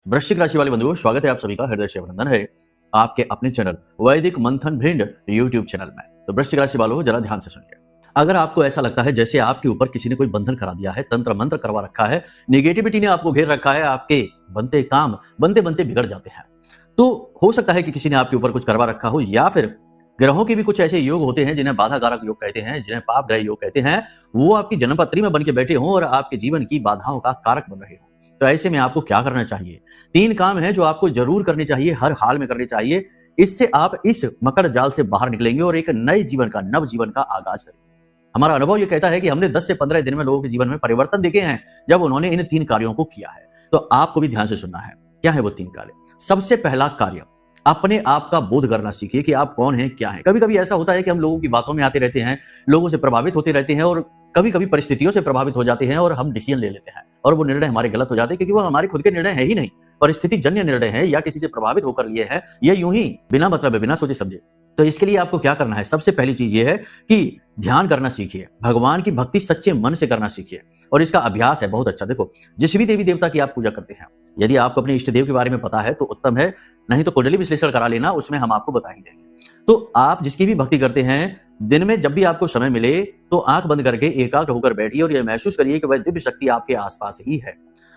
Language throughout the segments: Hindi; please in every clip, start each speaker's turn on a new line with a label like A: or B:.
A: वृश्चिक राशि वाले बंधुओं, स्वागत है आप सभी का हृदय से अभिनंदन है आपके अपने चैनल वैदिक मंथन भिंड यूट्यूब चैनल में। तो वृश्चिक राशि वालों जरा ध्यान से सुनिए। अगर आपको ऐसा लगता है जैसे आपके ऊपर किसी ने कोई बंधन करा दिया है, तंत्र मंत्र करवा रखा है, नेगेटिविटी ने आपको घेर रखा है, आपके बनते काम बनते बनते बिगड़ जाते हैं, तो हो सकता है कि किसी ने आपके ऊपर कुछ करवा रखा हो, या फिर ग्रहों के भी कुछ ऐसे योग होते हैं जिन्हें बाधा कारक योग कहते हैं, जिन्हें पाप ग्रह योग कहते हैं, वो आपकी जन्मपत्री में बन के बैठे हों और आपके जीवन की बाधाओं का कारक बन रहे हो। तो ऐसे में आपको क्या करना चाहिए? 3 काम हैं जो आपको जरूर करने चाहिए, हर हाल में करने चाहिए। इससे आप इस मकड़ जाल से बाहर निकलेंगे और एक नए जीवन का, नव जीवन का आगाज करेंगे। हमारा अनुभव ये कहता है कि हमने 10 से 15 दिन में लोगों के जीवन में परिवर्तन देखे हैं जब उन्होंने इन 3 कार्यों को किया है। तो आपको भी ध्यान से सुनना है। क्या है वो 3 कार्य? सबसे पहला कार्य, अपने आप का बोध करना सीखिए कि आप कौन हैं, क्या हैं। कभी-कभी ऐसा होता है कि हम लोगों की बातों में आते रहते हैं, लोगों से प्रभावित होते रहते हैं और कभी-कभी परिस्थितियों से प्रभावित हो जाते हैं और हम डिसीजन ले लेते हैं और वो निर्णय हमारे गलत हो जाते हैं, क्योंकि वो हमारे खुद के निर्णय है ही नहीं, परिस्थिति जन्य निर्णय है या किसी से प्रभावित होकर लिए हैं, या यूं ही बिना मतलब बिना सोचे समझे। तो इसके लिए आपको क्या करना है? सबसे पहली चीज ये है कि ध्यान करना सीखिए, भगवान की भक्ति सच्चे मन से करना सीखिए और इसका अभ्यास है बहुत अच्छा। देखो, जिस भी देवी देवता की आप पूजा करते हैं, यदि आपको अपने इष्ट देव के बारे में पता है तो उत्तम है, नहीं तो कुंडली विश्लेषण करा लेना, उसमें हम आपको बता ही देंगे। तो आप जिसकी भी भक्ति करते हैं, दिन में जब भी आपको समय मिले तो आंख बंद करके एकाग्र होकर बैठिए और यह महसूस करिए कि वह दिव्य शक्ति आपके आसपास ही है।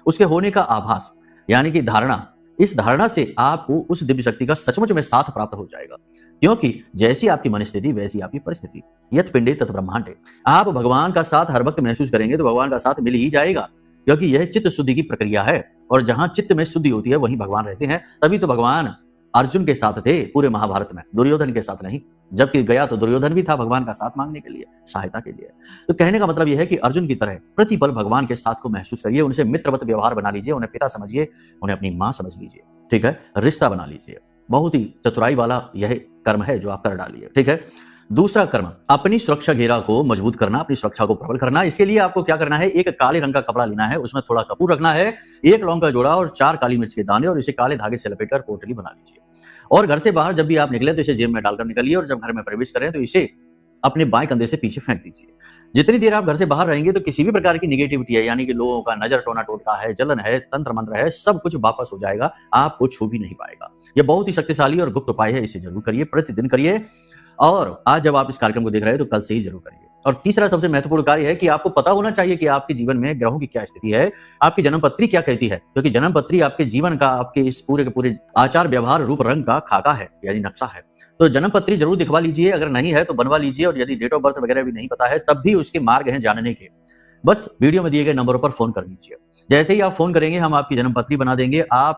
A: उसके होने का आभास यानी कि धारणा, इस धारणा से आपको उस दिव्य शक्ति का सचमुच में साथ प्राप्त हो जाएगा, क्योंकि जैसी आपकी मन स्थिति वैसी आपकी परिस्थिति। यत पिंडे तत ब्रह्मांडे। आप भगवान का साथ हर वक्त महसूस करेंगे तो भगवान का साथ मिल ही जाएगा, क्योंकि यह चित्त शुद्धि की प्रक्रिया है और जहां चित्त में शुद्धि होती है वहीं भगवान रहते हैं। तभी तो भगवान अर्जुन के साथ थे पूरे महाभारत में, दुर्योधन के साथ नहीं। जबकि गया तो दुर्योधन भी था भगवान का साथ मांगने के लिए, सहायता के लिए। तो कहने का मतलब यह है कि अर्जुन की तरह प्रतिपल भगवान के साथ को महसूस करिए, उनसे मित्रवत व्यवहार बना लीजिए, उन्हें पिता समझिए, उन्हें अपनी मां समझ लीजिए, ठीक है, रिश्ता बना लीजिए। बहुत ही चतुराई वाला यह कर्म है जो आप कर डालिए, ठीक है। दूसरा कर्म, अपनी सुरक्षा घेरा को मजबूत करना, अपनी सुरक्षा को प्रबल करना। इसके लिए आपको क्या करना है? एक काले रंग का कपड़ा लेना है, उसमें थोड़ा कपूर रखना है, 1 लौंग का जोड़ा और 4 काली मिर्च के दाने, और इसे काले धागे से लपेटकर पोटली बना लीजिए। और घर से बाहर जब भी आप निकले तो इसे जेब में डालकर निकलिए और जब घर में प्रवेश करें तो इसे अपने बाएं कंधे से पीछे फेंक दीजिए। जितनी देर आप घर से बाहर रहेंगे तो किसी भी प्रकार की नेगेटिविटी है, यानी कि लोगों का नजर टोना टोटका है, जलन है, तंत्र मंत्र है, सब कुछ वापस हो जाएगा, आपको छू भी नहीं पाएगा। यह बहुत ही शक्तिशाली और गुप्त उपाय है, इसे जरूर करिए, प्रतिदिन करिए। और आज जब आप इस कार्यक्रम को देख रहे हैं तो कल से ही जरूर करिए। और तीसरा सबसे महत्वपूर्ण कार्य है कि आपको पता होना चाहिए कि आपके जीवन में ग्रहों की क्या स्थिति है, आपकी जन्म पत्री क्या कहती है, क्योंकि जन्म पत्री आपके जीवन का, आपके इस पूरे के पूरे आचार व्यवहार रूप रंग का खाका है, यानी नक्शा है। तो जन्म पत्री जरूर दिखवा लीजिए, अगर नहीं है तो बनवा लीजिए, और यदि डेट ऑफ बर्थ वगैरह भी नहीं पता है तब भी उसके मार्ग हैं जानने के। बस वीडियो में दिए गए नंबरों पर फोन कर लीजिए। जैसे ही आप फोन करेंगे हम आपकी जन्म पत्री बना देंगे। आप